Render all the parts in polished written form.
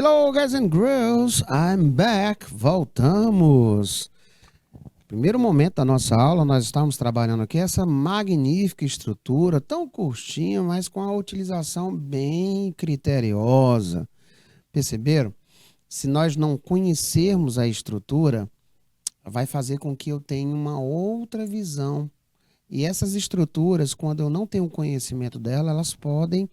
Hello, guys and girls, I'm back. Voltamos. Primeiro momento da nossa aula, nós estamos trabalhando aqui essa magnífica estrutura, tão curtinha, mas com a utilização bem criteriosa. Perceberam? Se nós não conhecermos a estrutura, vai fazer com que eu tenha uma outra visão. E essas estruturas, quando eu não tenho conhecimento dela, elas podem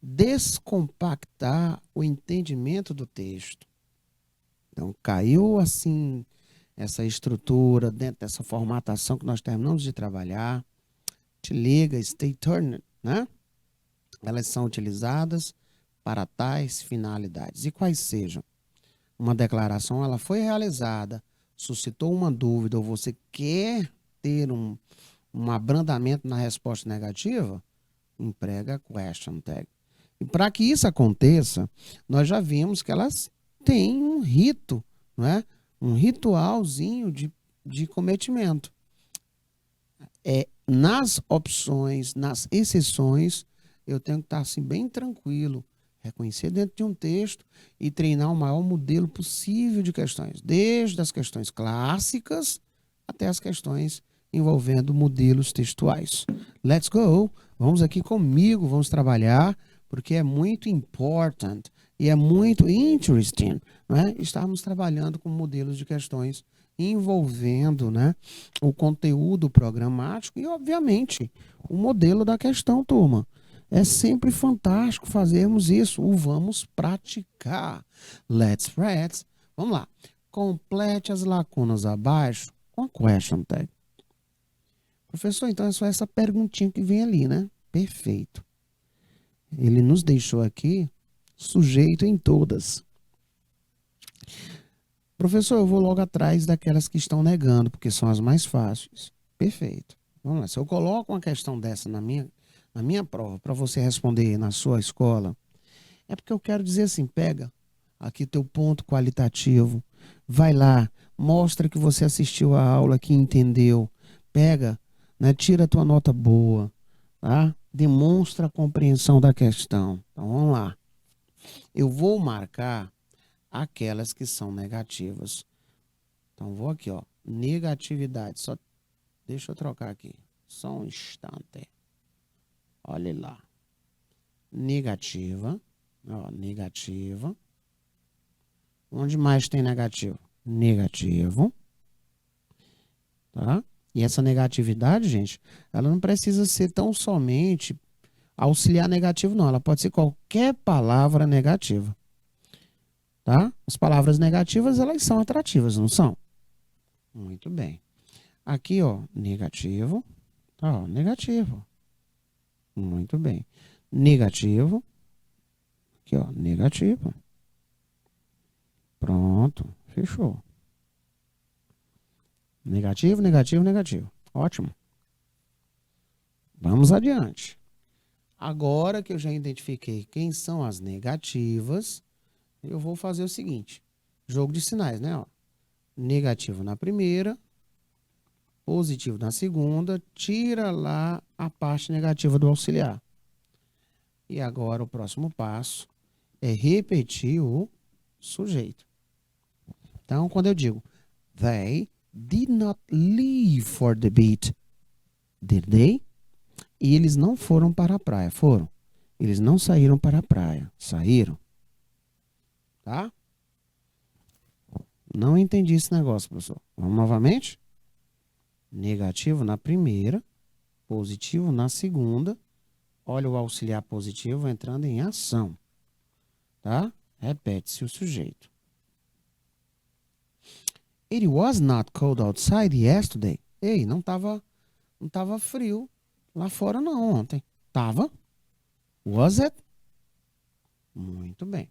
descompactar o entendimento do texto. Então, caiu assim essa estrutura dentro dessa formatação que nós terminamos de trabalhar. Te liga, stay tuned, né? Elas são utilizadas para tais finalidades. E quais sejam? Uma declaração, ela foi realizada, suscitou uma dúvida, ou você quer ter um abrandamento na resposta negativa? Emprega question tag. E para que isso aconteça, nós já vimos que elas têm um rito, não é? Um ritualzinho de cometimento. Nas opções, nas exceções, eu tenho que estar assim, bem tranquilo, reconhecer dentro de um texto e treinar o maior modelo possível de questões, desde as questões clássicas até as questões envolvendo modelos textuais. Let's go! Vamos aqui comigo, vamos trabalhar, porque é muito important e é muito interesting, né? Estarmos trabalhando com modelos de questões envolvendo, né, o conteúdo programático e, obviamente, o modelo da questão, turma. É sempre fantástico fazermos isso. O vamos praticar. Let's read. Vamos lá. Complete as lacunas abaixo com a question tag. Professor, então é só essa perguntinha que vem ali, né? Perfeito. Ele nos deixou aqui sujeito em todas. Professor, eu vou logo atrás daquelas que estão negando, porque são as mais fáceis. Perfeito. Vamos lá. Se eu coloco uma questão dessa na minha prova, para você responder na sua escola, é porque eu quero dizer assim, pega aqui teu ponto qualitativo, vai lá, mostra que você assistiu a aula, que entendeu, pega, né, tira a tua nota boa, tá? Demonstra a compreensão da questão. Então, vamos lá. Eu vou marcar aquelas que são negativas. Então, vou aqui, ó, negatividade. Só deixa eu trocar aqui. Só um instante. Olha lá. Negativa. Ó, negativa. Onde mais tem negativo? Negativo. Tá? E essa negatividade, gente, ela não precisa ser tão somente auxiliar negativo, não. Ela pode ser qualquer palavra negativa. Tá? As palavras negativas, elas são atrativas, não são? Muito bem. Aqui, ó, negativo. Tá, ó, negativo. Muito bem. Negativo. Aqui, ó, negativo. Pronto, fechou. Negativo, negativo, negativo. Ótimo. Vamos adiante. Agora que eu já identifiquei quem são as negativas, eu vou fazer o seguinte. Jogo de sinais, né? Ó. Negativo na primeira, positivo na segunda, tira lá a parte negativa do auxiliar. E agora o próximo passo é repetir o sujeito. Então, quando eu digo they did not leave for the beach, did they? E eles não foram para a praia, foram. Eles não saíram para a praia, saíram. Tá? Não entendi esse negócio, professor. Vamos novamente? Negativo na primeira, positivo na segunda. Olha o auxiliar positivo entrando em ação. Tá? Repete-se o sujeito. It was not cold outside yesterday. Ei, não tava frio lá fora não ontem. Tava? Was it? Muito bem.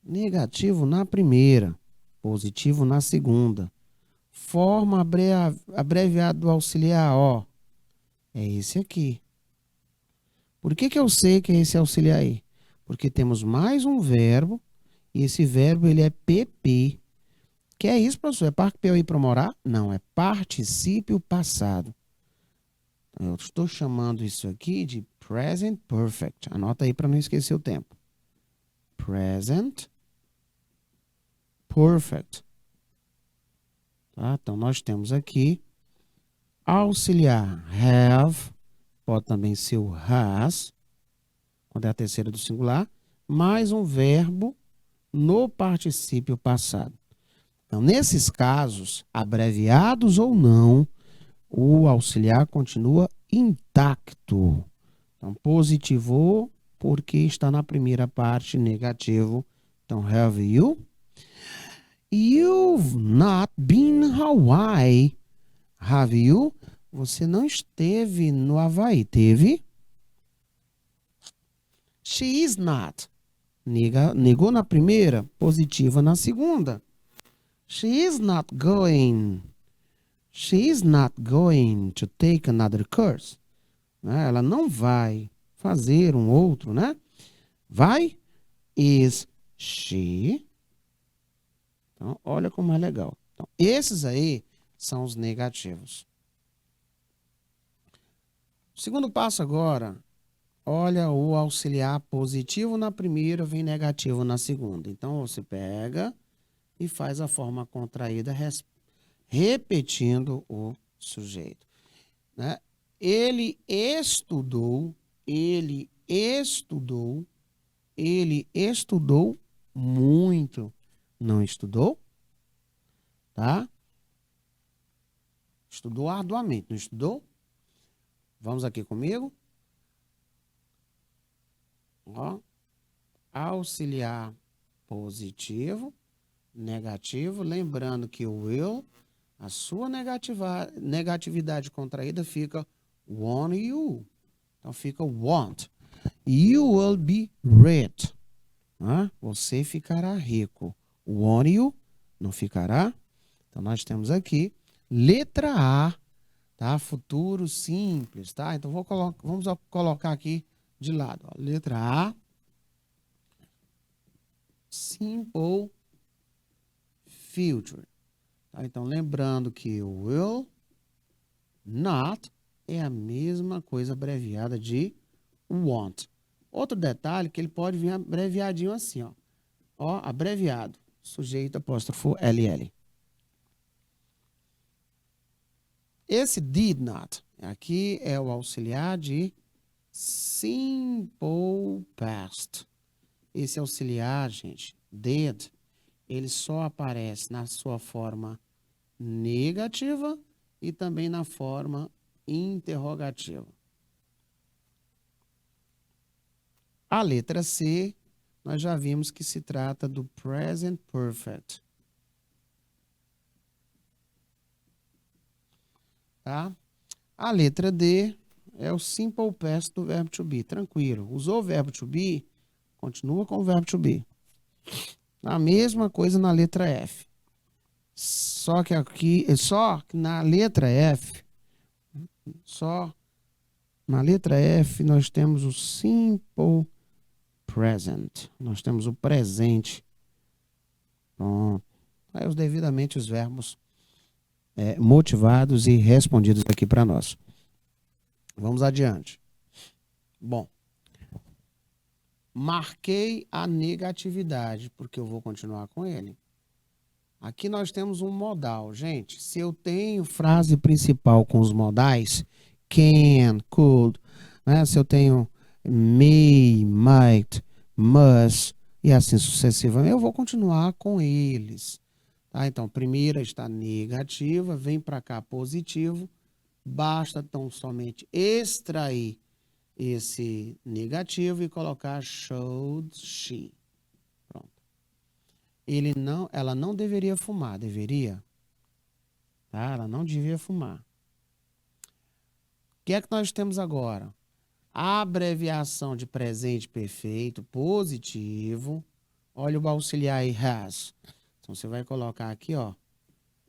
Negativo na primeira, positivo na segunda. Forma abreviada do auxiliar, ó. É esse aqui. Por que eu sei que é esse auxiliar aí? Porque temos mais um verbo, e esse verbo ele é PP. Que é isso, professor? É participio para morar? Não, é particípio passado. Eu estou chamando isso aqui de present perfect. Anota aí para não esquecer o tempo. present perfect. Tá? Então, nós temos aqui auxiliar have, pode também ser o has, quando é a terceira do singular, mais um verbo no particípio passado. Então, nesses casos, abreviados ou não, o auxiliar continua intacto. Então, positivou porque está na primeira parte, negativo. Então, have you? You've not been Hawaii. Have you? Você não esteve no Havaí, teve? She is not. Negou na primeira, positiva na segunda. She is not going. She is not going to take another course. Né? Ela não vai fazer um outro, né? Vai? Is she? Então, olha como é legal. Então, esses aí são os negativos. O segundo passo agora, olha o auxiliar positivo na primeira, vem negativo na segunda. Então, você pega e faz a forma contraída, repetindo o sujeito. Né? Ele estudou muito. Não estudou? Tá? Estudou arduamente, não estudou? Vamos aqui comigo. Ó, auxiliar positivo, negativo. Lembrando que o will, a sua negatividade contraída fica want you. Então fica want. You will be rich. Você ficará rico. Want you não ficará. Então nós temos aqui letra A, tá? Futuro simples, tá? Então vamos colocar aqui de lado. Ó. Letra A, simple future. Tá? Então lembrando que o will not é a mesma coisa abreviada de want. Outro detalhe que ele pode vir abreviadinho assim, ó. Ó, abreviado. Sujeito apóstrofo LL. Esse did not, aqui é o auxiliar de simple past. Esse auxiliar, gente, did, ele só aparece na sua forma negativa e também na forma interrogativa. A letra C, nós já vimos que se trata do present perfect. Tá? A letra D é o simple past do verbo to be. Tranquilo. Usou o verbo to be, continua com o verbo to be. A mesma coisa na letra F. Só que aqui, só na letra F, nós temos o simple present. Nós temos o presente. Pronto. Aí devidamente os verbos motivados e respondidos aqui para nós. Vamos adiante. Bom, marquei a negatividade, porque eu vou continuar com ele. Aqui nós temos um modal. Gente, se eu tenho frase principal com os modais, can, could, né? Se eu tenho may, might, must, e assim sucessivamente, eu vou continuar com eles. Tá? Então, primeira está negativa, vem para cá positivo, basta tão somente extrair esse negativo e colocar should she. Pronto. Ela não deveria fumar, deveria? Tá? Ela não devia fumar. O que é que nós temos agora? A abreviação de presente perfeito, positivo. Olha o auxiliar aí, has. Então, você vai colocar aqui, ó,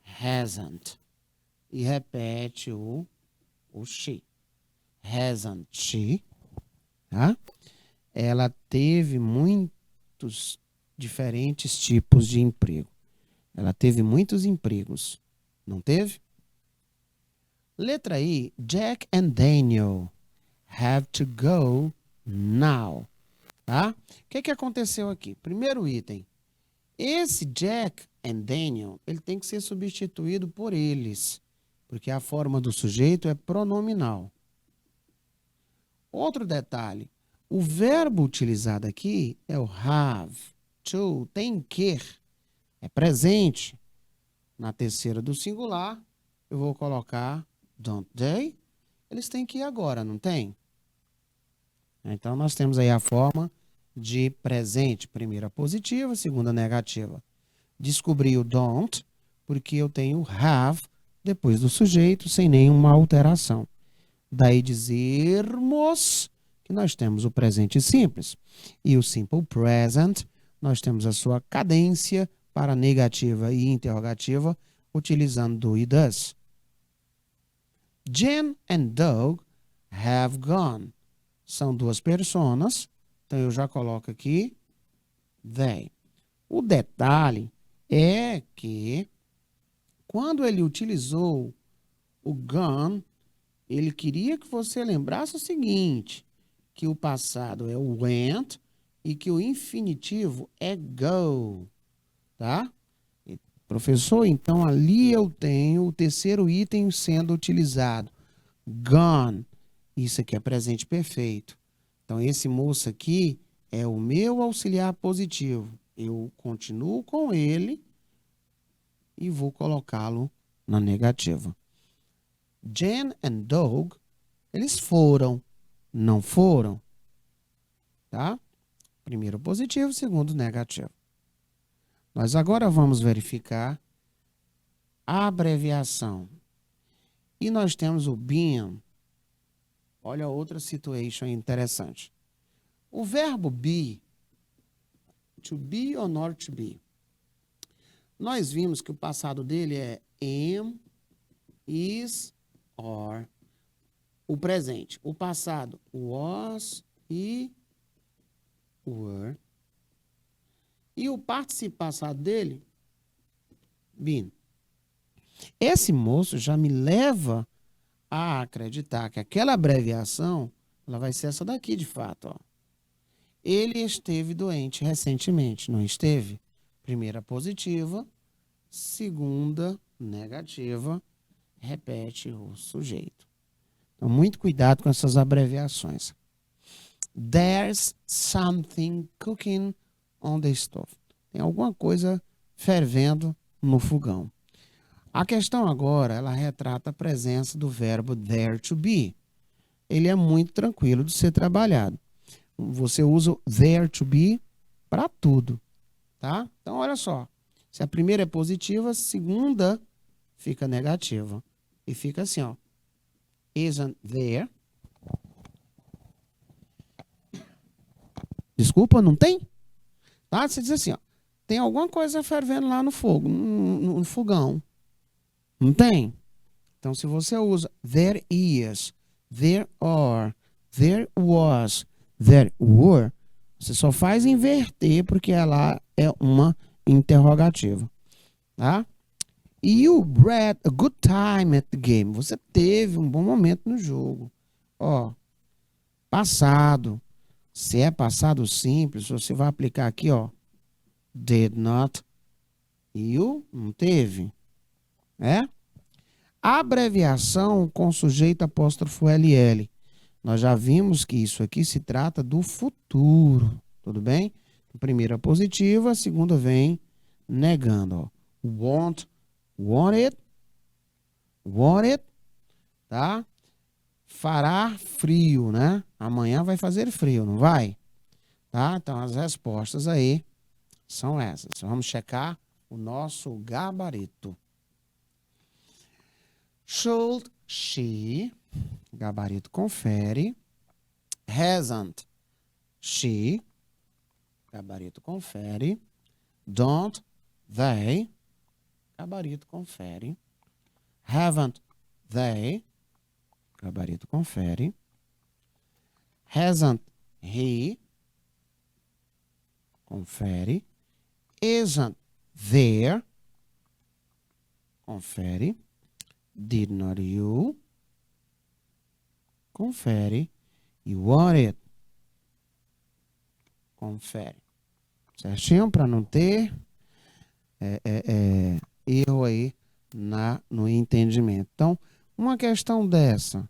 hasn't. E repete o she. Hasn't she? Tá? Ela teve muitos diferentes tipos de emprego. Ela teve muitos empregos. Não teve? Letra I. Jack and Daniel have to go now. Tá? O que aconteceu aqui? Primeiro item. Esse Jack and Daniel, ele tem que ser substituído por eles, porque a forma do sujeito é pronominal. Outro detalhe, o verbo utilizado aqui é o have, to, tem que, é presente. Na terceira do singular, eu vou colocar don't they? Eles têm que ir agora, não tem? Então, nós temos aí a forma de presente, primeira positiva, segunda negativa. Descobri o don't, porque eu tenho have depois do sujeito, sem nenhuma alteração. Daí dizermos que nós temos o presente simples. E o simple present, nós temos a sua cadência para negativa e interrogativa, utilizando do e does. Jen and Doug have gone. São duas personas, então eu já coloco aqui they. O detalhe é que quando ele utilizou o gone, ele queria que você lembrasse o seguinte, que o passado é o went e que o infinitivo é go, tá? Professor, então ali eu tenho o terceiro item sendo utilizado, gone. Isso aqui é presente perfeito. Então esse moço aqui é o meu auxiliar positivo. Eu continuo com ele e vou colocá-lo na negativa. Jen and Doug, eles foram, não foram, tá? Primeiro positivo, segundo negativo. Nós agora vamos verificar a abreviação. E nós temos o been. Olha outra situation interessante. O verbo be, to be or not to be. Nós vimos que o passado dele é am, is, or. O presente, o passado, was e were. E o participo passado dele, been. Esse moço já me leva a acreditar que aquela abreviação, ela vai ser essa daqui de fato, ó. Ele esteve doente recentemente, não esteve? Primeira positiva, segunda negativa, repete o sujeito. Então, muito cuidado com essas abreviações. There's something cooking on the stove. Tem alguma coisa fervendo no fogão. A questão agora, ela retrata a presença do verbo there to be. Ele é muito tranquilo de ser trabalhado. Você usa o there to be para tudo, tá? Então, olha só. Se a primeira é positiva, a segunda fica negativa. E fica assim, ó. Isn't there? Desculpa, não tem? Tá? Você diz assim, ó. Tem alguma coisa fervendo lá no fogo, no fogão. Não tem? Então, se você usa there is, there are, there was, there were, você só faz inverter porque ela é uma interrogativa. Tá? You had a good time at the game. Você teve um bom momento no jogo. Ó, passado. Se é passado simples, você vai aplicar aqui, ó. Did not. You não teve. É? A abreviação com sujeito apóstrofo LL. Nós já vimos que isso aqui se trata do futuro. Tudo bem? A primeira positiva, a segunda vem negando. Ó. Want it, tá? Fará frio, né? Amanhã vai fazer frio, não vai? Tá? Então, as respostas aí são essas. Vamos checar o nosso gabarito. Should she, gabarito confere. Hasn't she, gabarito confere. Don't they, gabarito confere. Haven't they, gabarito confere. Hasn't he, confere. Isn't there, confere. Did not you, confere. You want it, Confere. Certinho? Para não ter erro aí no entendimento. Então, uma questão dessa,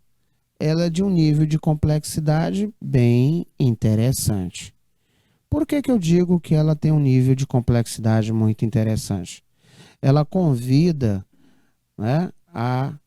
ela é de um nível de complexidade bem interessante. Por que que eu digo que ela tem um nível de complexidade muito interessante? Ela convida, né, a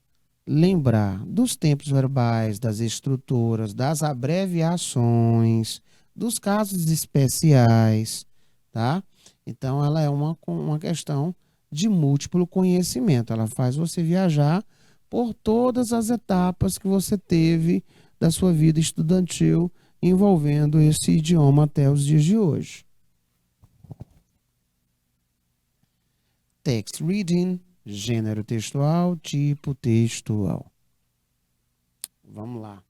lembrar dos tempos verbais, das estruturas, das abreviações, dos casos especiais, tá? Então, ela é uma questão de múltiplo conhecimento. Ela faz você viajar por todas as etapas que você teve da sua vida estudantil envolvendo esse idioma até os dias de hoje. Text reading, gênero textual, tipo textual. Vamos lá.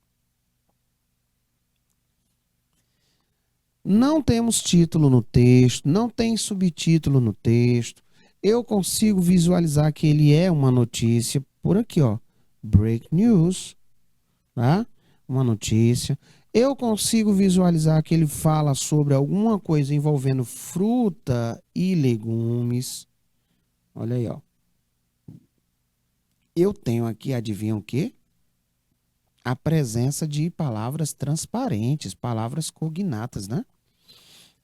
Não temos título no texto, não tem subtítulo no texto. Eu consigo visualizar que ele é uma notícia por aqui, ó. Break news, tá? Uma notícia. Eu consigo visualizar que ele fala sobre alguma coisa envolvendo fruta e legumes. Olha aí, ó. Eu tenho aqui, adivinha o quê? A presença de palavras transparentes, palavras cognatas, né?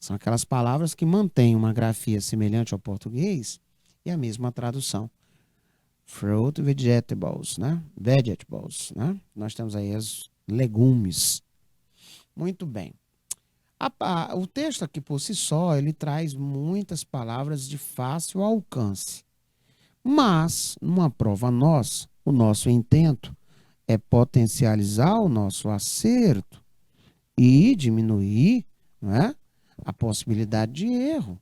São aquelas palavras que mantêm uma grafia semelhante ao português e a mesma tradução. Fruit, vegetables, né? Vegetables, né? Nós temos aí os legumes. Muito bem. O texto aqui por si só, ele traz muitas palavras de fácil alcance. Mas, numa prova nossa, o nosso intento é potencializar o nosso acerto e diminuir, não é, a possibilidade de erro.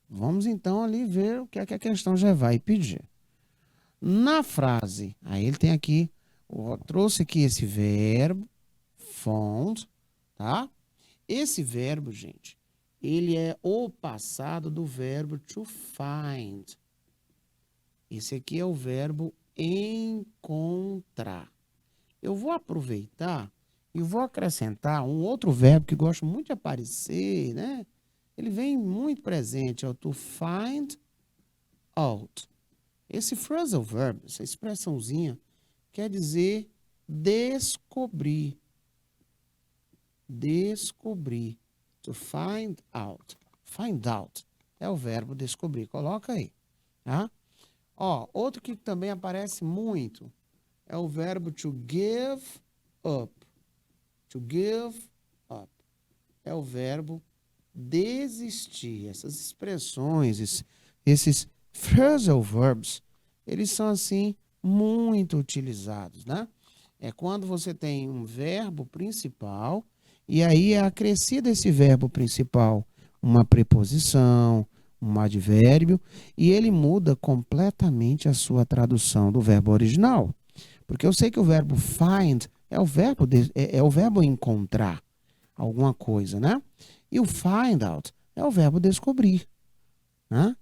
Vamos então ali ver o que é que a questão já vai pedir. Na frase, aí ele tem aqui, trouxe aqui esse verbo, found, tá? Esse verbo, gente, ele é o passado do verbo to find. Esse aqui é o verbo encontrar. Eu vou aproveitar e vou acrescentar um outro verbo que gosta muito de aparecer, né? Ele vem muito presente, é o to find out. Esse phrasal verb, essa expressãozinha, quer dizer descobrir. Descobrir. To find out. Find out é o verbo descobrir. Coloca aí, tá? Ó, outro que também aparece muito é o verbo to give up. To give up. É o verbo desistir. Essas expressões, esses phrasal verbs, eles são assim muito utilizados, né? É quando você tem um verbo principal e aí é acrescido esse verbo principal uma preposição, um advérbio e ele muda completamente a sua tradução do verbo original. Porque eu sei que o verbo find é o verbo encontrar alguma coisa, né? E o find out é o verbo descobrir, né?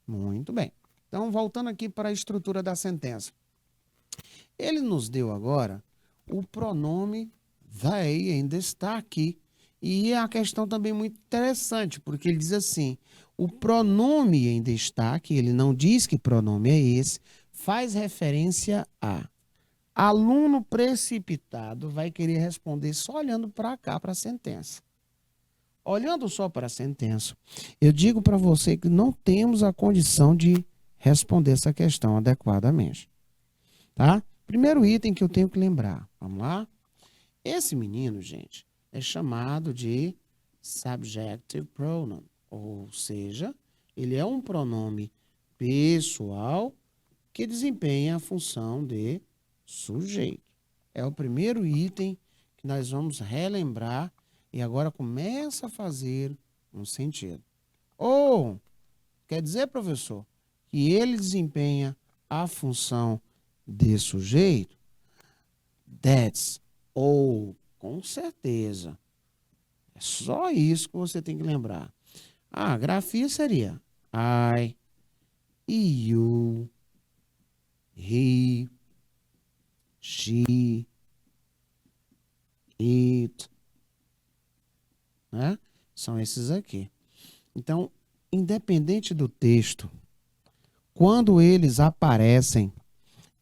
Muito bem. Então, voltando aqui para a estrutura da sentença. Ele nos deu agora o pronome they em destaque. E é a questão também muito interessante, porque ele diz assim, o pronome em destaque, ele não diz que pronome é esse, faz referência a aluno precipitado vai querer responder só olhando para cá, para a sentença. Olhando só para a sentença, eu digo para você que não temos a condição de responder essa questão adequadamente. Tá? Primeiro item que eu tenho que lembrar. Vamos lá? Esse menino, gente, é chamado de subjective pronoun. Ou seja, ele é um pronome pessoal que desempenha a função de sujeito. É o primeiro item que nós vamos relembrar e agora começa a fazer um sentido. Ou, quer dizer, professor, que ele desempenha a função de sujeito? That's, ou, com certeza. É só isso que você tem que lembrar. A grafia seria I, you, he, she, it, né? São esses aqui. Então, independente do texto, quando eles aparecem,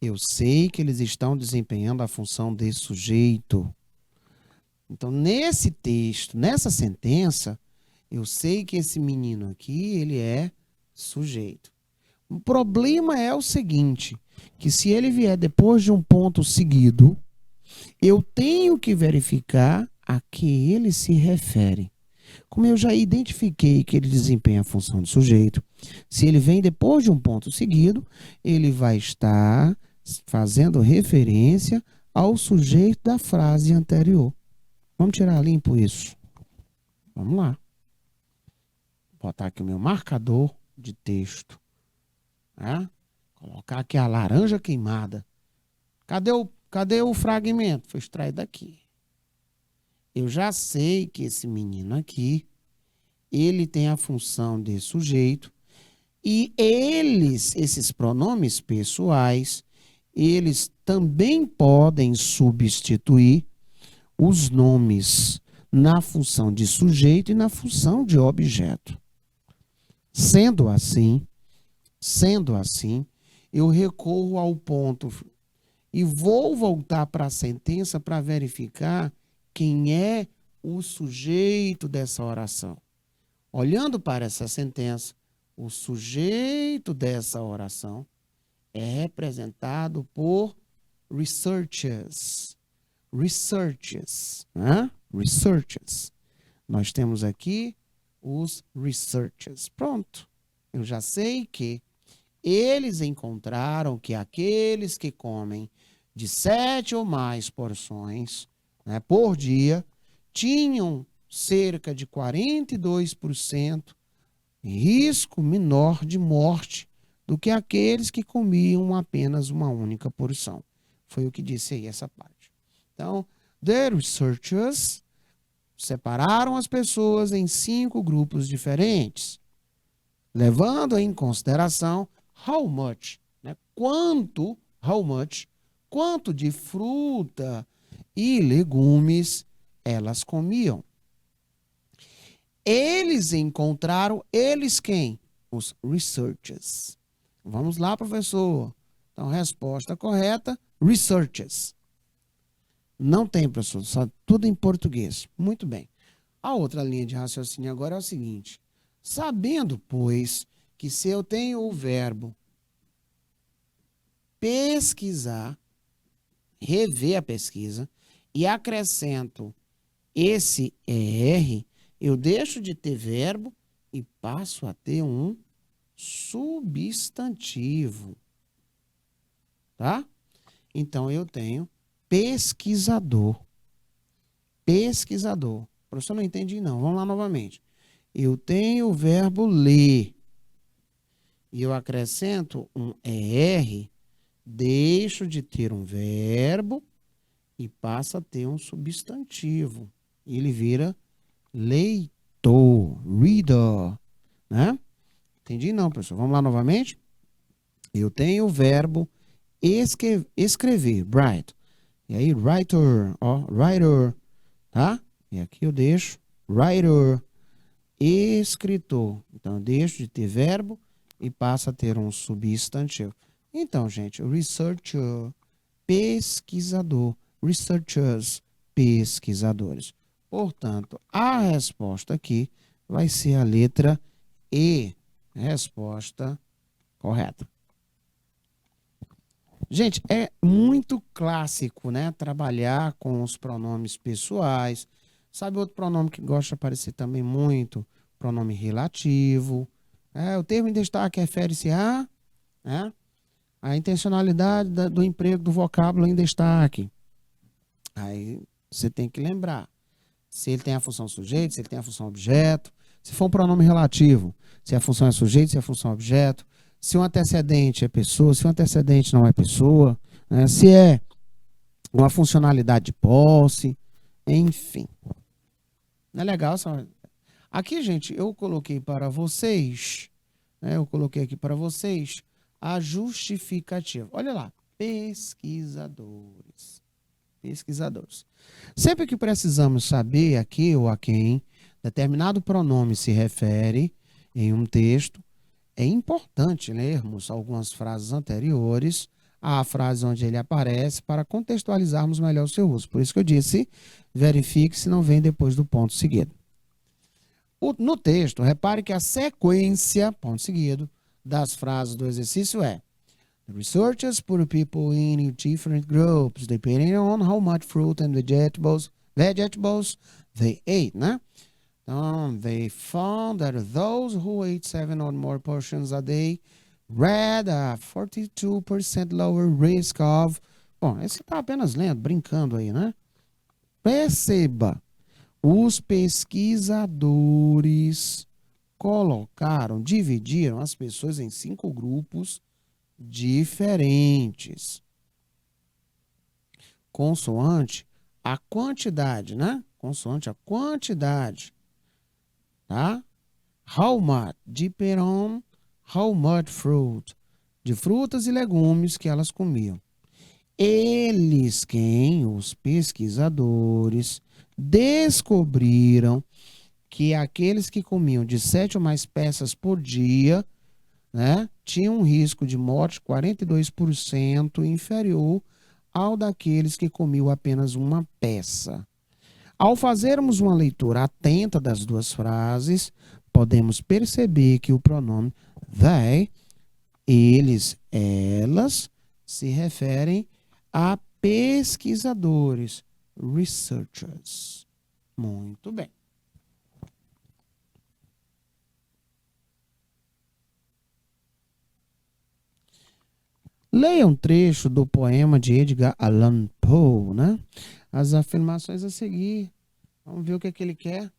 eu sei que eles estão desempenhando a função de sujeito. Então, nesse texto, nessa sentença, eu sei que esse menino aqui, ele é sujeito. O problema é o seguinte, que se ele vier depois de um ponto seguido, eu tenho que verificar a que ele se refere. Como eu já identifiquei que ele desempenha a função de sujeito, se ele vem depois de um ponto seguido, ele vai estar fazendo referência ao sujeito da frase anterior. Vamos tirar limpo isso. Vamos lá. Vou botar aqui o meu marcador de texto. Né? Colocar aqui a laranja queimada. Cadê o fragmento? Foi extraído daqui. Eu já sei que esse menino aqui, ele tem a função de sujeito e esses pronomes pessoais, eles também podem substituir os nomes na função de sujeito e na função de objeto. Sendo assim, eu recorro ao ponto e vou voltar para a sentença para verificar quem é o sujeito dessa oração. Olhando para essa sentença, o sujeito dessa oração é representado por researchers. Né? Researchers. Nós temos aqui os researchers. Pronto. Eu já sei que eles encontraram que aqueles que comem de 7 ou mais porções, né, por dia, tinham cerca de 42% risco menor de morte do que aqueles que comiam apenas uma única porção. Foi o que disse aí essa parte. Então, the researchers separaram as pessoas em 5 grupos diferentes, levando em consideração how much, né? Quanto de fruta e legumes elas comiam. Eles encontraram, eles quem? Os researchers. Vamos lá, professor. Então, resposta correta, researchers. Não tem, professor, só tudo em português. Muito bem. A outra linha de raciocínio agora é o seguinte. Sabendo, pois, que se eu tenho o verbo pesquisar, rever a pesquisa, e acrescento esse ER, eu deixo de ter verbo e passo a ter um substantivo. Tá? Então, eu tenho pesquisador. Pesquisador. Professor, não entendi não. Vamos lá novamente. Eu tenho o verbo ler. E eu acrescento um ER, deixo de ter um verbo e passa a ter um substantivo. Ele vira leitor, reader, né? Entendi não, professor. Vamos lá novamente? Eu tenho o verbo escrever, write. E aí, writer, ó, writer, tá? E aqui eu deixo writer, escritor. Então, eu deixo de ter verbo e passa a ter um substantivo. Então, gente, researcher, pesquisador, researchers, pesquisadores. Portanto, a resposta aqui vai ser a letra E. Resposta correta. Gente, é muito clássico, né? Trabalhar com os pronomes pessoais. Sabe outro pronome que gosta de aparecer também muito? Pronome relativo. O termo em destaque refere-se a intencionalidade do emprego do vocábulo em destaque. Aí você tem que lembrar. Se ele tem a função sujeito, se ele tem a função objeto. Se for um pronome relativo, se a função é sujeito, se a função é objeto. Se um antecedente é pessoa, se um antecedente não é pessoa. Né? Se é uma funcionalidade de posse. Enfim. Não é legal? Aqui, gente, eu coloquei para vocês, né? Eu coloquei aqui para vocês a justificativa. Olha lá. Pesquisadores. Pesquisadores. Sempre que precisamos saber a que ou a quem determinado pronome se refere em um texto, é importante lermos algumas frases anteriores à frase onde ele aparece para contextualizarmos melhor o seu uso. Por isso que eu disse, verifique se não vem depois do ponto seguido. No texto, repare que a sequência, ponto seguido, das frases do exercício é: The researchers put people in different groups, depending on how much fruit and vegetables they ate, né? Então, they found that those who ate 7 or more portions a day had a 42% lower risk of... Bom, esse está apenas lendo, brincando aí, né? Perceba, os pesquisadores dividiram as pessoas em 5 grupos diferentes, consoante a quantidade, né? Consoante a quantidade, tá? How much, depend on how much fruit, de frutas e legumes que elas comiam. Os pesquisadores, descobriram que aqueles que comiam de 7 ou mais peças por dia, né, tinham um risco de morte 42% inferior ao daqueles que comiam apenas uma peça. Ao fazermos uma leitura atenta das duas frases, podemos perceber que o pronome they, eles, elas, se referem a pesquisadores, researchers. Muito bem. Leia um trecho do poema de Edgar Allan Poe, né? As afirmações a seguir. Vamos ver o que é que ele quer.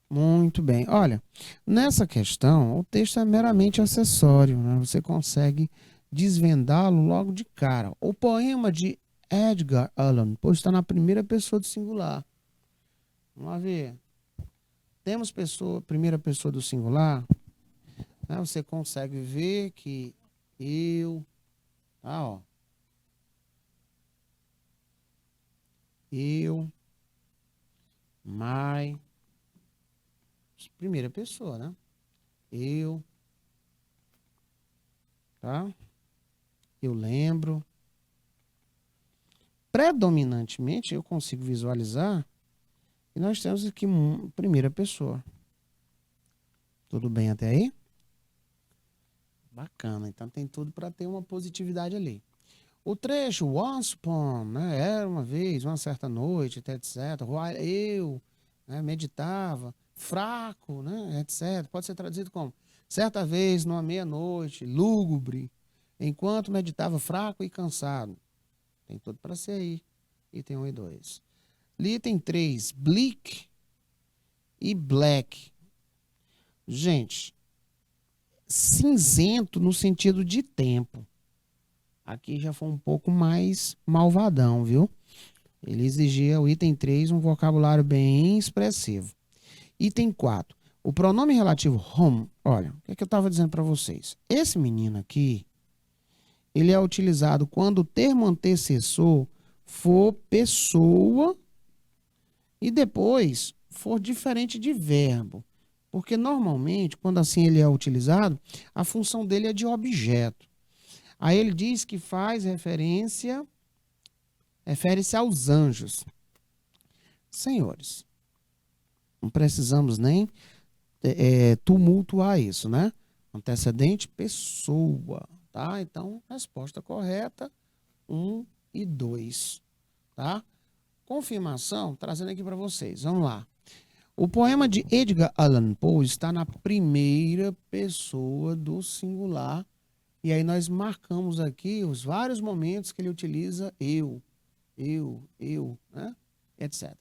Muito bem. Olha, nessa questão, o texto é meramente acessório, né? Você consegue desvendá-lo logo de cara. O poema de Edgar Allan Poe está na primeira pessoa do singular. Vamos ver. Temos primeira pessoa do singular. Né? Você consegue ver que eu, tá, ó. Eu, my, primeira pessoa, né? Eu, tá? Eu lembro. Predominantemente, eu consigo visualizar que nós temos aqui primeira pessoa. Tudo bem até aí? Bacana, então tem tudo para ter uma positividade ali. O trecho, once upon, né, era uma vez, uma certa noite, etc. Eu, né, meditava, fraco, né, etc. Pode ser traduzido como certa vez, numa meia-noite, lúgubre, enquanto meditava fraco e cansado. Tem tudo para ser aí. Item 1 e 2. Item 3, bleak e black. Gente, cinzento no sentido de tempo. Aqui já foi um pouco mais malvadão, viu? Ele exigia, o item 3, um vocabulário bem expressivo. Item 4, o pronome relativo home. Olha, o que é que eu estava dizendo para vocês? Esse menino aqui, ele é utilizado quando o termo antecessor for pessoa e depois for diferente de verbo. Porque normalmente, quando assim ele é utilizado, a função dele é de objeto. Aí ele diz que refere-se aos anjos. Senhores, não precisamos nem tumultuar isso, né? Antecedente, pessoa, tá? Então, resposta correta, 1 e 2, tá? Confirmação, trazendo aqui para vocês, vamos lá. O poema de Edgar Allan Poe está na primeira pessoa do singular. E aí nós marcamos aqui os vários momentos que ele utiliza eu, né? Etc.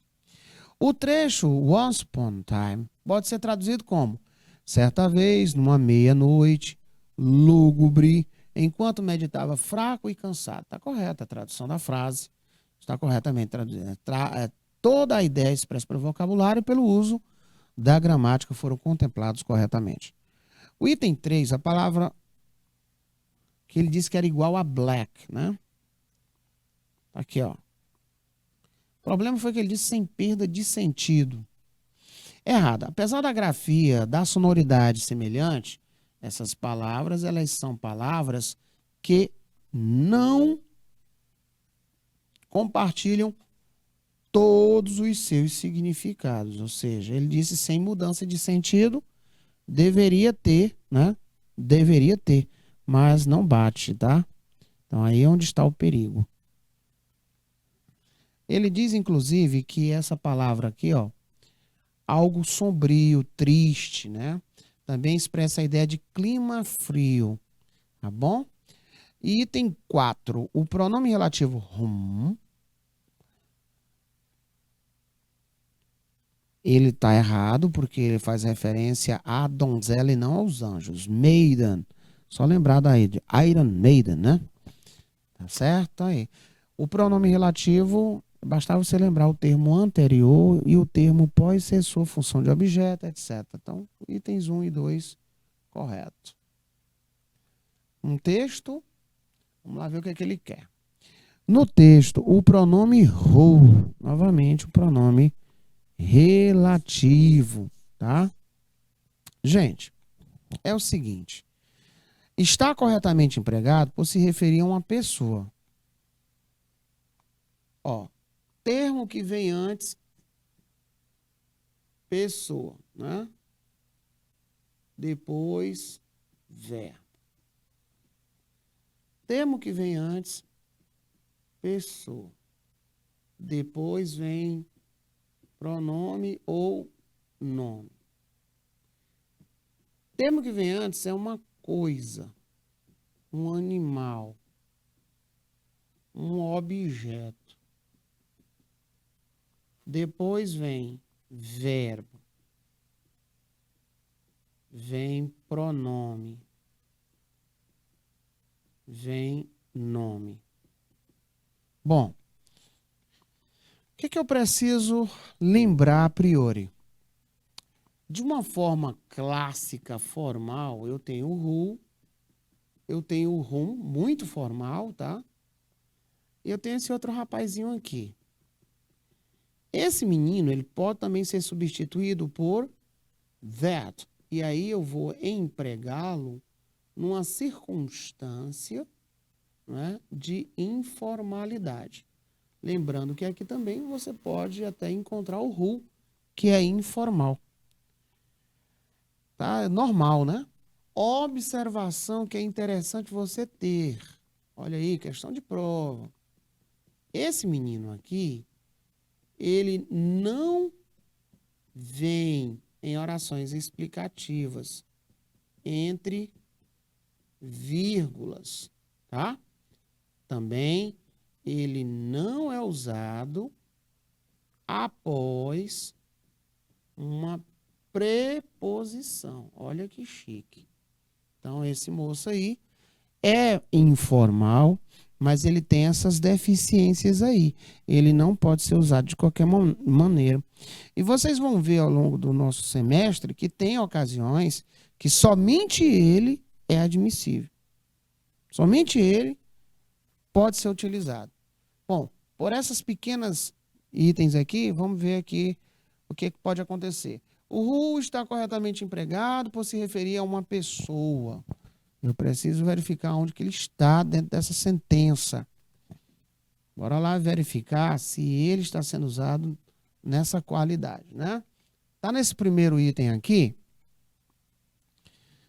O trecho once upon a time pode ser traduzido como certa vez, numa meia-noite, lúgubre, enquanto meditava fraco e cansado. Está correta a tradução da frase. Está corretamente traduzida. Toda a ideia expressa pelo vocabulário e pelo uso da gramática foram contemplados corretamente. O item 3, a palavra que ele disse que era igual a black, né? Aqui, ó. O problema foi que ele disse sem perda de sentido. Errado. Apesar da grafia, da sonoridade semelhante, essas palavras, elas são palavras que não compartilham todos os seus significados. Ou seja, ele disse sem mudança de sentido, deveria ter, né? Deveria ter, mas não bate, tá? Então aí é onde está o perigo. Ele diz, inclusive, que essa palavra aqui, ó, algo sombrio, triste, né? Também expressa a ideia de clima frio, tá bom? E item 4, o pronome relativo whom, ele está errado porque ele faz referência à donzela e não aos anjos. Maiden, só lembrar daí de Iron Maiden, né? Tá certo? Aí. O pronome relativo, bastava você lembrar o termo anterior e o termo possessor, função de objeto, etc. Então, itens 1 e 2, correto. Um texto, vamos lá ver o que é que ele quer. No texto, o pronome who, novamente o pronome relativo, tá? Gente, é o seguinte, está corretamente empregado por se referir a uma pessoa. Ó, termo que vem antes, pessoa, né? Depois, verbo. Termo que vem antes, pessoa. Depois vem pronome ou nome. Termo que vem antes é uma coisa, um animal, um objeto. Depois vem verbo, vem pronome, vem nome. Bom, o que eu preciso lembrar a priori? De uma forma clássica, formal, eu tenho o who, eu tenho o whom, muito formal, tá? E eu tenho esse outro rapazinho aqui. Esse menino, ele pode também ser substituído por that. E aí eu vou empregá-lo numa circunstância, né, de informalidade. Lembrando que aqui também você pode até encontrar o who, que é informal. Tá? É normal, né? Observação que é interessante você ter. Olha aí, questão de prova. Esse menino aqui, ele não vem em orações explicativas entre vírgulas, tá? Também ele não é usado após uma preposição. Olha que chique. Então, esse moço aí é informal, mas ele tem essas deficiências aí. Ele não pode ser usado de qualquer maneira. E vocês vão ver ao longo do nosso semestre que tem ocasiões que somente ele é admissível. Somente ele pode ser utilizado. Bom, por essas pequenas itens aqui, vamos ver aqui o que pode acontecer. O who está corretamente empregado por se referir a uma pessoa. Eu preciso verificar onde que ele está dentro dessa sentença. Bora lá verificar se ele está sendo usado nessa qualidade, né? Tá nesse primeiro item aqui.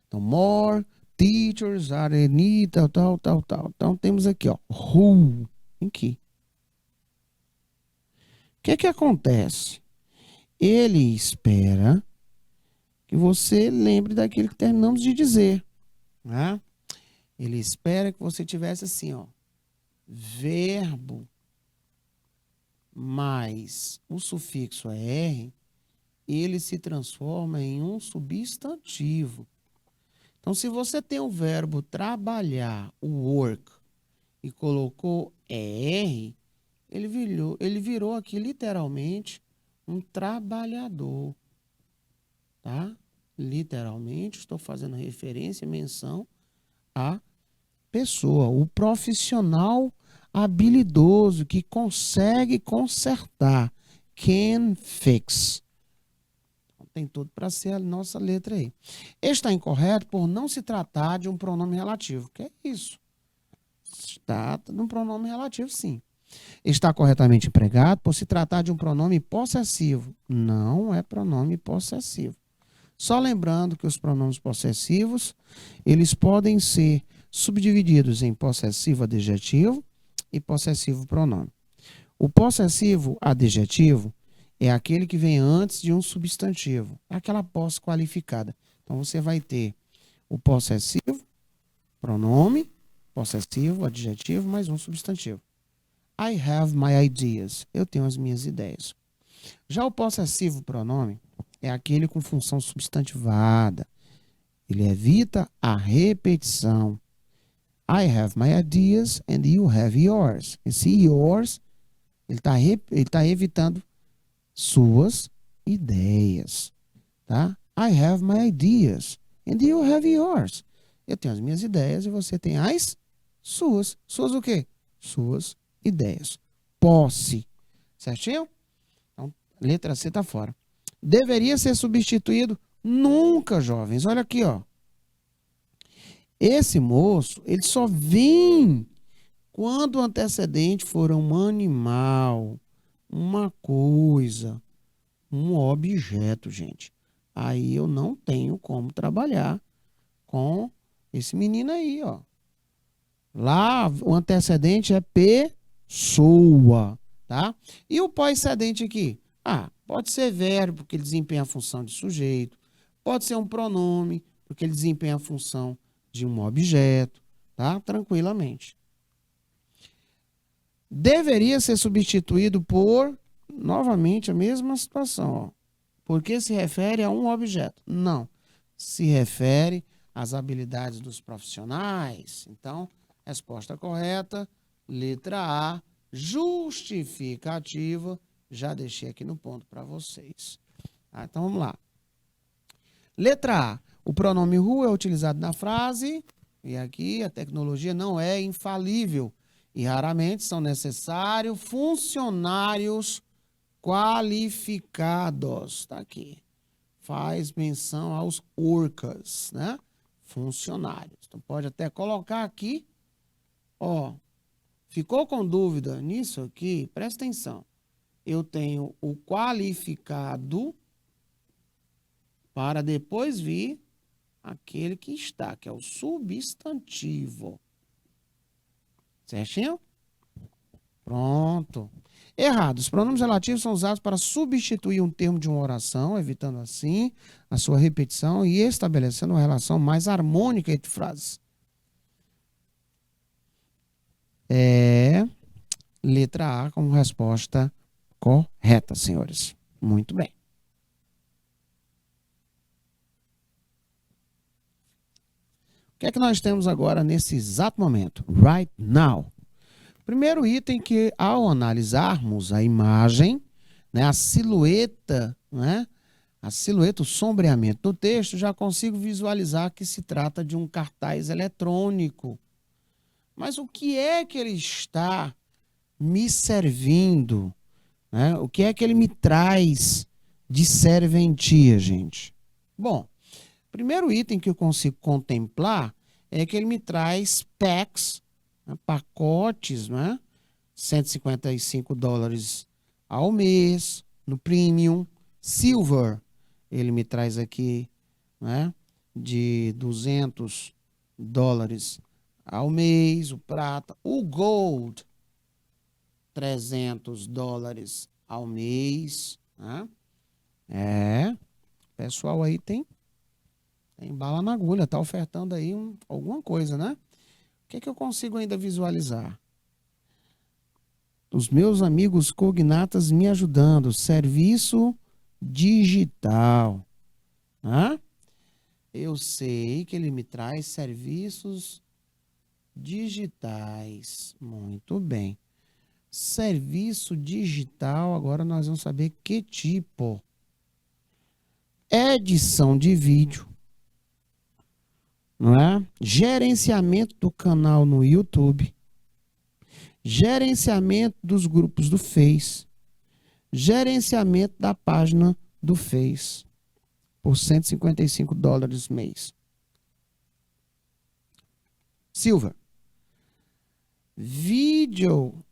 Então, more teachers are need, tal. Então, temos aqui, ó, who, aqui. O que acontece? Ele espera que você lembre daquilo que terminamos de dizer, né? Ele espera que você tivesse assim, ó, verbo mais o sufixo er, ele se transforma em um substantivo. Então, se você tem o verbo trabalhar, o work, e colocou er, ele virou aqui literalmente um trabalhador, tá? Literalmente, estou fazendo referência, menção à pessoa, o profissional habilidoso, que consegue consertar. Can fix. Tem tudo para ser a nossa letra aí. Está incorreto por não se tratar de um pronome relativo. Que é isso? Está de um pronome relativo, sim. Está corretamente empregado por se tratar de um pronome possessivo. Não é pronome possessivo. Só lembrando que os pronomes possessivos, eles podem ser subdivididos em possessivo adjetivo e possessivo pronome. O possessivo adjetivo é aquele que vem antes de um substantivo. É aquela posse qualificada. Então, você vai ter o possessivo, pronome, possessivo, adjetivo, mais um substantivo. I have my ideas. Eu tenho as minhas ideias. Já o possessivo pronome é aquele com função substantivada. Ele evita a repetição. I have my ideas and you have yours. Esse yours, ele tá evitando suas ideias. Tá? I have my ideas and you have yours. Eu tenho as minhas ideias e você tem as suas. Suas o quê? Suas ideias. Posse. Certinho? Então, letra C está fora. Deveria ser substituído? Nunca, jovens. Olha aqui, ó. Esse moço, ele só vem quando o antecedente for um animal, uma coisa, um objeto, gente. Aí eu não tenho como trabalhar com esse menino aí, ó. Lá, o antecedente é pessoa, tá? E o pós-cedente aqui? Ah, pode ser verbo, porque ele desempenha a função de sujeito. Pode ser um pronome, porque ele desempenha a função de um objeto, tá? Tranquilamente. Deveria ser substituído por, novamente, a mesma situação, ó. Porque se refere a um objeto. Não. Se refere às habilidades dos profissionais. Então, resposta correta, letra A, justificativa. Já deixei aqui no ponto para vocês. Tá, então, vamos lá. Letra A. O pronome who é utilizado na frase. E aqui a tecnologia não é infalível. E raramente são necessários funcionários qualificados. Está aqui. Faz menção aos workers, né? Funcionários. Então, pode até colocar aqui. Ó, ficou com dúvida nisso aqui? Presta atenção. Eu tenho o qualificado para depois vir aquele que está, que é o substantivo. Certinho? Pronto. Errado. Os pronomes relativos são usados para substituir um termo de uma oração, evitando assim a sua repetição e estabelecendo uma relação mais harmônica entre frases. Letra A como resposta correta, senhores. Muito bem. O que é que nós temos agora nesse exato momento? Right now. Primeiro item que, ao analisarmos a imagem, né, a silhueta, né, o sombreamento do texto, já consigo visualizar que se trata de um cartaz eletrônico. Mas o que é que ele está me servindo? Né? O que é que ele me traz de serventia, gente? Bom, primeiro item que eu consigo contemplar é que ele me traz packs, né, pacotes, né? $155 ao mês, no Premium. Silver, ele me traz aqui, né, de $200 ao mês, o prata. O Gold, $300 ao mês. Né? O pessoal aí tem bala na agulha, tá ofertando aí alguma coisa, né? O que é que eu consigo ainda visualizar? Os meus amigos cognatas me ajudando. Serviço digital. Né? Eu sei que ele me traz serviços digitais. Muito bem. Serviço digital, agora nós vamos saber que tipo. Edição de vídeo. Não é? Gerenciamento do canal no YouTube. gerenciamento dos grupos do Face, gerenciamento da página do Face, por $155 mês. Silva, vídeo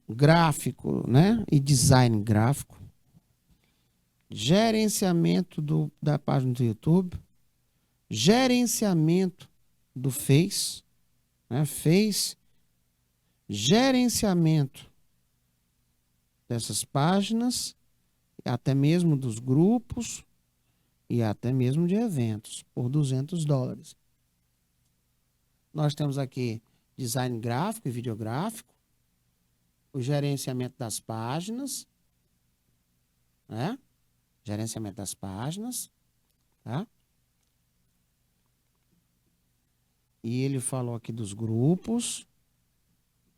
gráfico, né? E design gráfico, gerenciamento da página do YouTube, gerenciamento do Face, né? Face, gerenciamento dessas páginas, até mesmo dos grupos e até mesmo de eventos, por $200. Nós temos aqui design gráfico e videográfico, o gerenciamento das páginas, né? Gerenciamento das páginas, tá? E ele falou aqui dos grupos,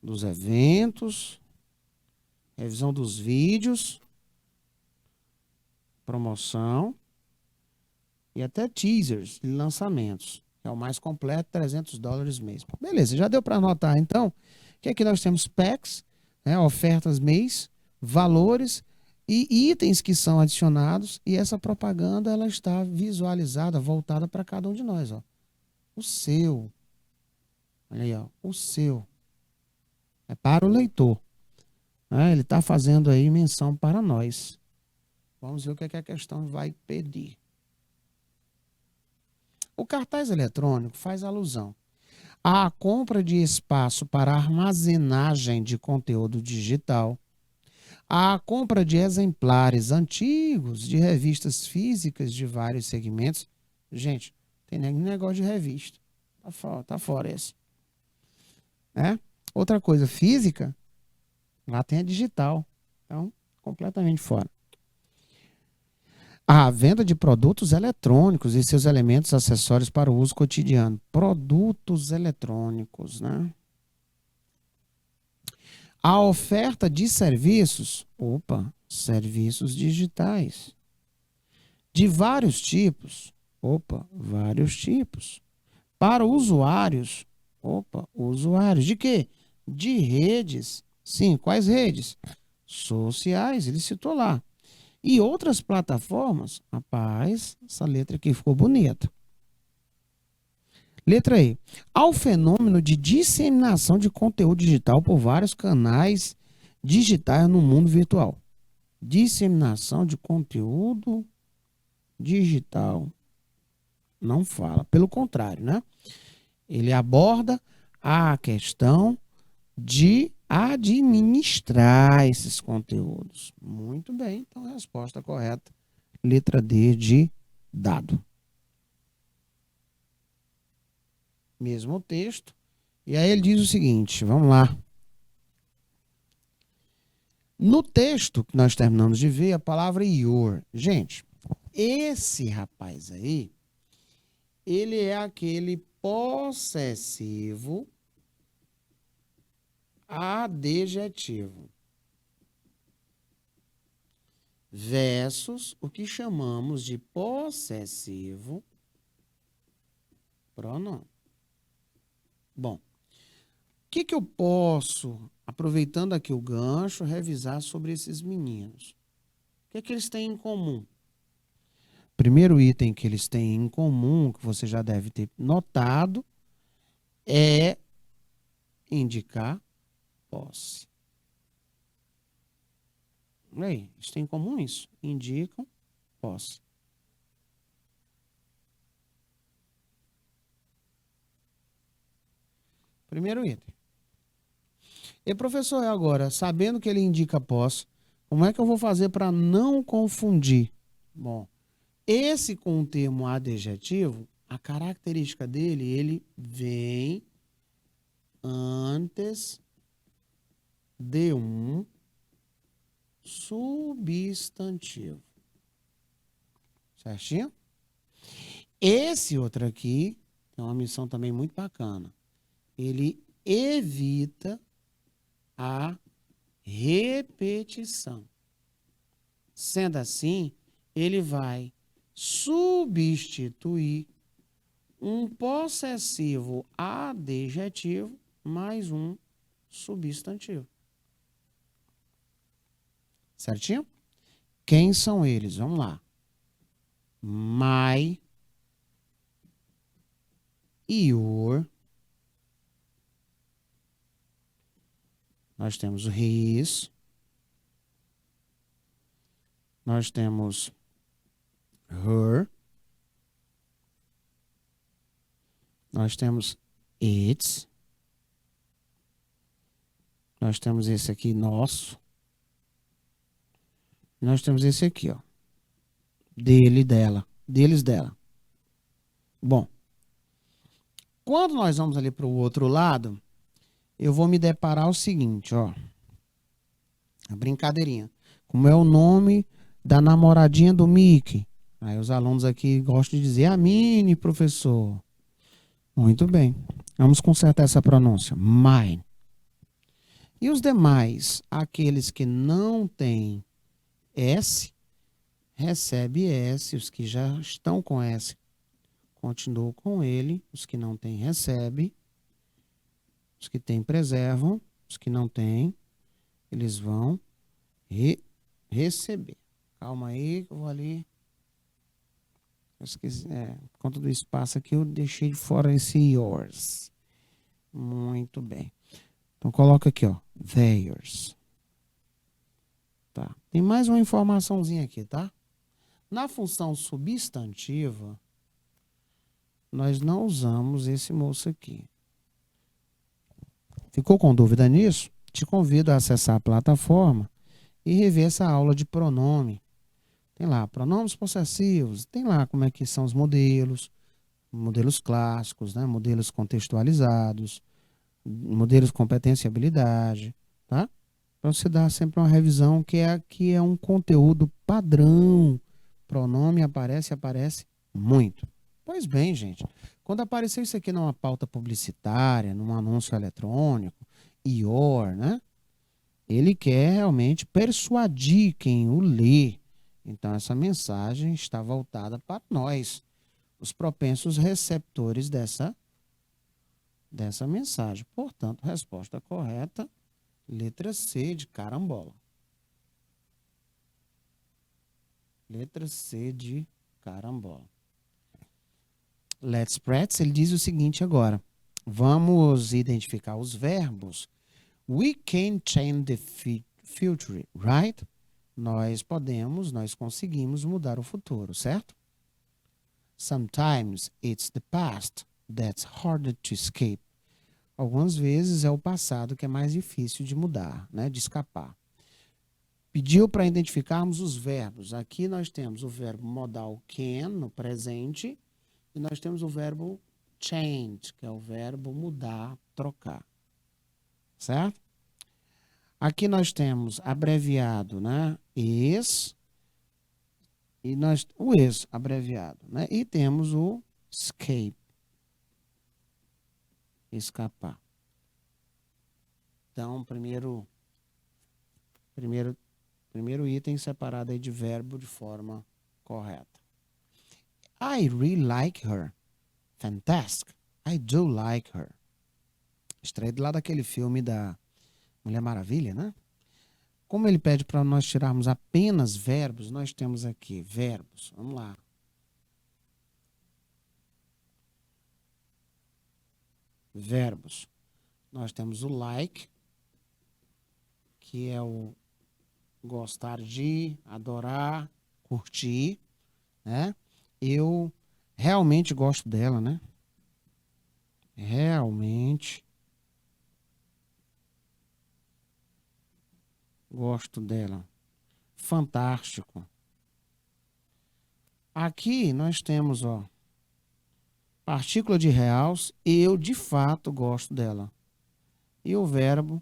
dos eventos, revisão dos vídeos, promoção e até teasers e lançamentos. É o mais completo, $300 mês. Beleza, já deu para anotar então que aqui nós temos packs, né, ofertas mês, valores e itens que são adicionados, e essa propaganda ela está visualizada, voltada para cada um de nós, ó. O seu. Olha aí, ó, o seu. É para o leitor. Ele está fazendo aí menção para nós. Vamos ver o que é que a questão vai pedir. O cartaz eletrônico faz alusão à compra de espaço para armazenagem de conteúdo digital, à compra de exemplares antigos de revistas físicas de vários segmentos. Gente, tem negócio de revista. Tá fora esse. Outra coisa, física, lá tem a digital. Então, completamente fora. A venda de produtos eletrônicos e seus elementos acessórios para o uso cotidiano. Produtos eletrônicos, né? A oferta de serviços, serviços digitais. De vários tipos, vários tipos. Para usuários, usuários. De quê? De redes. Sim, quais redes? Sociais, ele citou lá. E outras plataformas, rapaz, essa letra aqui ficou bonita. Letra E. Ao fenômeno de disseminação de conteúdo digital por vários canais digitais no mundo virtual. Disseminação de conteúdo digital. Não fala, pelo contrário, né? Ele aborda a questão de administrar esses conteúdos. Muito bem, então a resposta correta, letra D de dado. Mesmo texto. E aí ele diz o seguinte, vamos lá. No texto que nós terminamos de ver, a palavra your. Gente, esse rapaz aí, ele é aquele possessivo adjetivo versus o que chamamos de possessivo pronome. Bom, o que eu posso, aproveitando aqui o gancho, revisar sobre esses meninos? O que eles têm em comum? Primeiro item que eles têm em comum, que você já deve ter notado, é indicar posse. Aí, eles têm em comum isso. Indicam posse. Primeiro item. E professor, agora, sabendo que ele indica posse, como é que eu vou fazer para não confundir? Bom, esse com o termo adjetivo, a característica dele, ele vem antes de um substantivo. Certinho? Esse outro aqui é uma missão também muito bacana. Ele evita a repetição. Sendo assim, ele vai substituir um possessivo adjetivo mais um substantivo. Certinho? Quem são eles? Vamos lá. My, your. Nós temos his. Nós temos her. Nós temos its. Nós temos esse aqui, nosso. E nós temos esse aqui, ó. Dele, dela. Deles, dela. Bom. Quando nós vamos ali para o outro lado, eu vou me deparar o seguinte, ó. A brincadeirinha. Como é o nome da namoradinha do Mickey? Aí os alunos aqui gostam de dizer a Minnie, professor. Muito bem. Vamos consertar essa pronúncia. Mine. E os demais, aqueles que não têm S, recebe S. Os que já estão com S, continuam com ele. Os que não têm, recebe. Os que têm, preservam. Os que não têm, eles vão receber. Calma aí, que eu vou ali. Eu esqueci, por conta do espaço aqui, eu deixei de fora esse yours. Muito bem. Então, coloca aqui, ó. Theirs. Tá. Tem mais uma informaçãozinha aqui, tá? Na função substantiva, nós não usamos esse moço aqui. Ficou com dúvida nisso? Te convido a acessar a plataforma e rever essa aula de pronome. Tem lá pronomes possessivos, tem lá como é que são os modelos clássicos, né? Modelos contextualizados, modelos de competência e habilidade, tá? Para você dar sempre uma revisão que é um conteúdo padrão. Pronome aparece muito. Pois bem, gente, quando apareceu isso aqui numa pauta publicitária, num anúncio eletrônico, your, né? Ele quer realmente persuadir quem o lê. Então, essa mensagem está voltada para nós, os propensos receptores dessa mensagem. Portanto, resposta correta, letra C de carambola. Letra C de carambola. Let's practice, ele diz o seguinte agora. Vamos identificar os verbos. We can change the future, right? Nós conseguimos mudar o futuro, certo? Sometimes it's the past that's harder to escape. Algumas vezes é o passado que é mais difícil de mudar, né? De escapar. Pediu para identificarmos os verbos. Aqui nós temos o verbo modal can, no presente, e nós temos o verbo change, que é o verbo mudar, trocar. Certo? Aqui nós temos abreviado, né? Is. E o is abreviado, né? E temos o escape. Escapar. Então, primeiro item separado aí de verbo de forma correta. I really like her. Fantastic. I do like her. Extraído lá daquele filme da Mulher Maravilha, né? Como ele pede para nós tirarmos apenas verbos, nós temos aqui verbos. Vamos lá. Verbos. Nós temos o like, que é o gostar de, adorar, curtir, né? Eu realmente gosto dela, né? Realmente gosto dela. Fantástico. Aqui nós temos, ó, partícula de reals, eu de fato gosto dela. E o verbo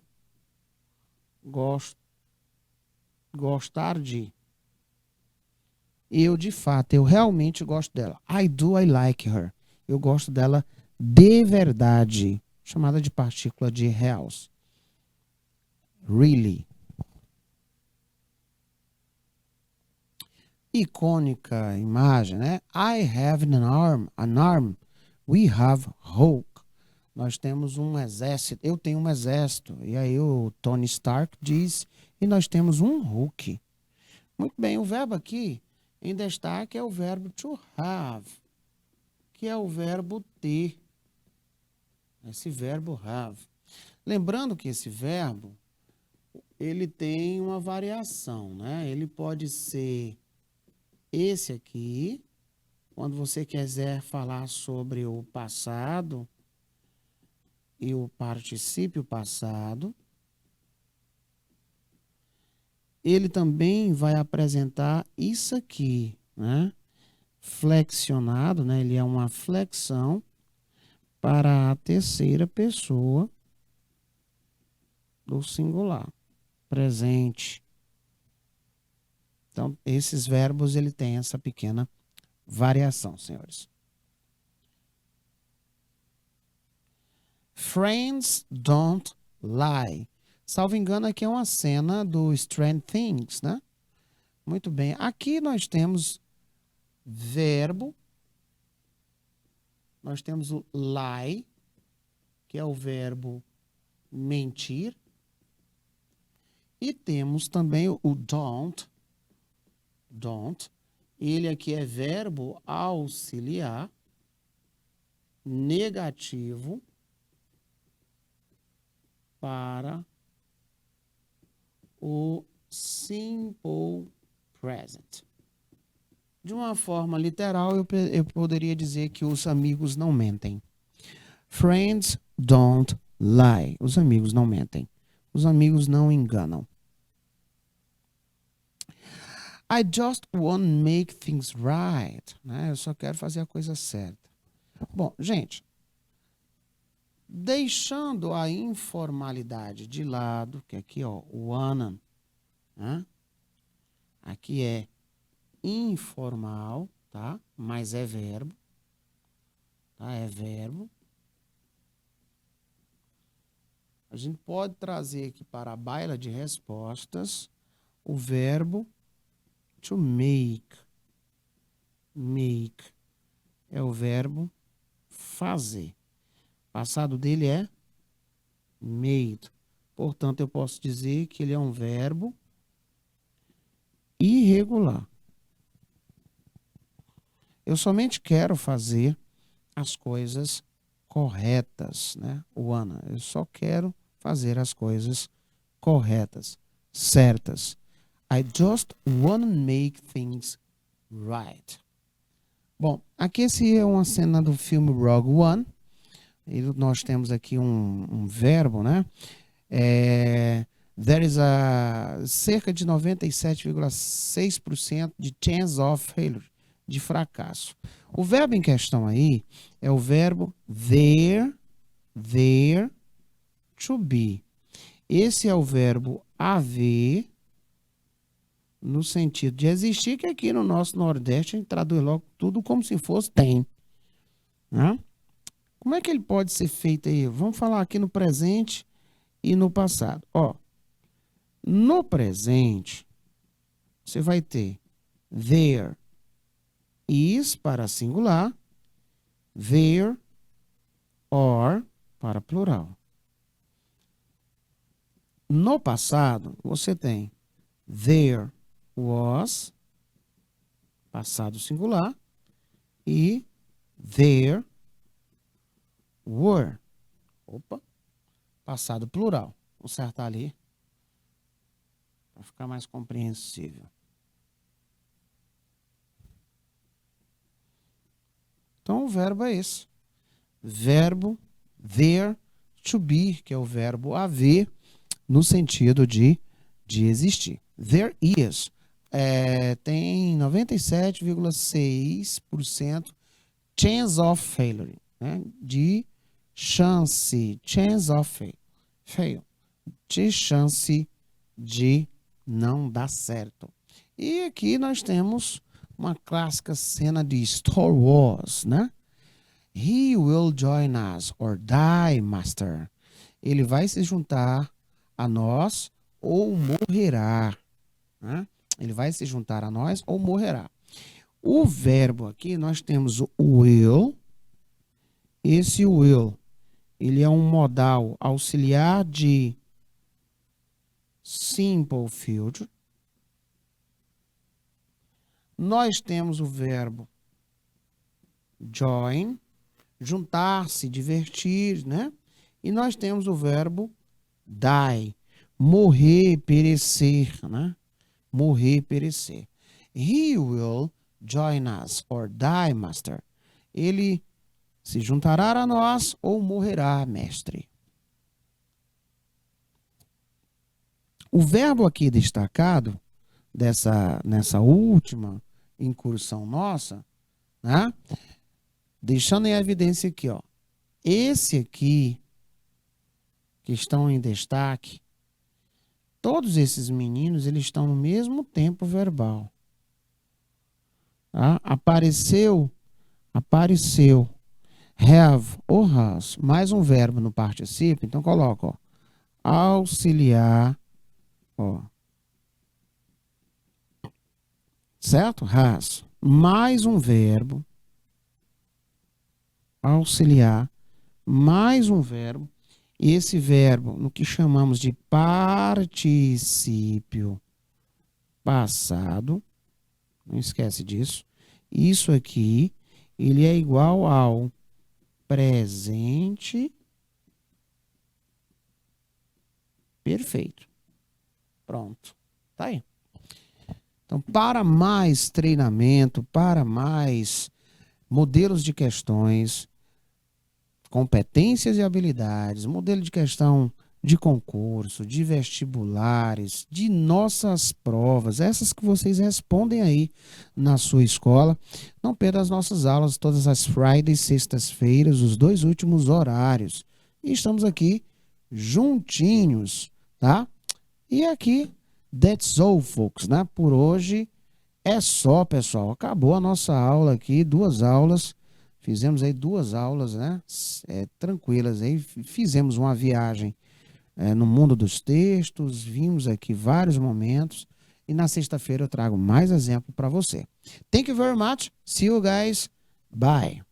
gostar de. Eu de fato, eu realmente gosto dela. I like her. Eu gosto dela de verdade. Chamada de partícula de reals. Really. Icônica imagem, né? I have an arm. We have Hulk. Nós temos um exército. Eu tenho um exército. E aí o Tony Stark diz, e nós temos um Hulk. Muito bem, o verbo aqui em destaque é o verbo to have, que é o verbo ter. Esse verbo have. Lembrando que esse verbo, ele tem uma variação, né? Ele pode ser esse aqui, quando você quiser falar sobre o passado e o particípio passado. Ele também vai apresentar isso aqui, né? Flexionado, né? Ele é uma flexão para a terceira pessoa do singular, presente. Então, esses verbos, ele tem essa pequena variação, senhores. Friends don't lie. Salvo engano, aqui é uma cena do Stranger Things, né? Muito bem. Aqui nós temos verbo. Nós temos o lie, que é o verbo mentir. E temos também o don't. Don't. Ele aqui é verbo auxiliar, negativo, para o simple present. De uma forma literal, eu poderia dizer que os amigos não mentem. Friends don't lie. Os amigos não mentem. Os amigos não enganam. I just want to make things right. Né? Eu só quero fazer a coisa certa. Bom, gente, deixando a informalidade de lado, que aqui, ó, wanna, né? Aqui é informal, tá? Mas é verbo, tá? É verbo. A gente pode trazer aqui para a baila de respostas o verbo to make. Make é o verbo fazer. O passado dele é made. Portanto, eu posso dizer que ele é um verbo irregular. Eu somente quero fazer as coisas corretas, né? Wanna, eu só quero fazer as coisas corretas, certas. I just wanna make things right. Bom, aqui esse é uma cena do filme Rogue One. E nós temos aqui um verbo, né? There is cerca de 97,6% de chance of failure, de fracasso. O verbo em questão aí é o verbo there to be. Esse é o verbo haver, no sentido de existir, que aqui no nosso Nordeste a gente traduz logo tudo como se fosse tem. Né? Como é que ele pode ser feito aí? Vamos falar aqui no presente e no passado. Ó, no presente, você vai ter there is para singular, there or para plural. No passado, você tem there was, passado singular, e there were, passado plural. Vou acertar ali para ficar mais compreensível. Então o verbo é esse. Verbo there to be, que é o verbo haver, no sentido de existir. There is. Tem 97,6% chance of failure, né? De chance, chance of fail, de chance de não dar certo. E aqui nós temos uma clássica cena de Star Wars, né? He will join us or die, master. Ele vai se juntar a nós ou morrerá, né? Ele vai se juntar a nós ou morrerá. O verbo aqui, nós temos o will. Esse will, ele é um modal auxiliar de simple future. Nós temos o verbo join, juntar-se, divertir, né? E nós temos o verbo die, morrer, perecer, né? Morrer, perecer. He will join us or die, master. Ele se juntará a nós ou morrerá, mestre. O verbo aqui destacado nessa última incursão nossa, né? Deixando em evidência aqui, ó. Esse aqui, que estão em destaque, todos esses meninos, eles estão no mesmo tempo verbal. Tá? Apareceu, have ou has, mais um verbo no particípio, então coloca, ó, auxiliar, ó, certo? Has, mais um verbo, auxiliar, mais um verbo, e esse verbo, no que chamamos de particípio passado, não esquece disso, isso aqui, ele é igual ao presente perfeito. Pronto, tá aí. Então, para mais treinamento, para mais modelos de questões, competências e habilidades, modelo de questão de concurso, de vestibulares, de nossas provas, essas que vocês respondem aí na sua escola. Não perda as nossas aulas todas as Fridays, sextas-feiras, os 2 últimos horários. E estamos aqui juntinhos, tá? E aqui, that's all, folks, né? Por hoje é só, pessoal. Acabou a nossa aula aqui, 2 aulas. Fizemos aí 2 aulas, né? Tranquilas aí. Fizemos uma viagem no mundo dos textos, vimos aqui vários momentos. E na sexta-feira eu trago mais exemplo para você. Thank you very much. See you guys. Bye.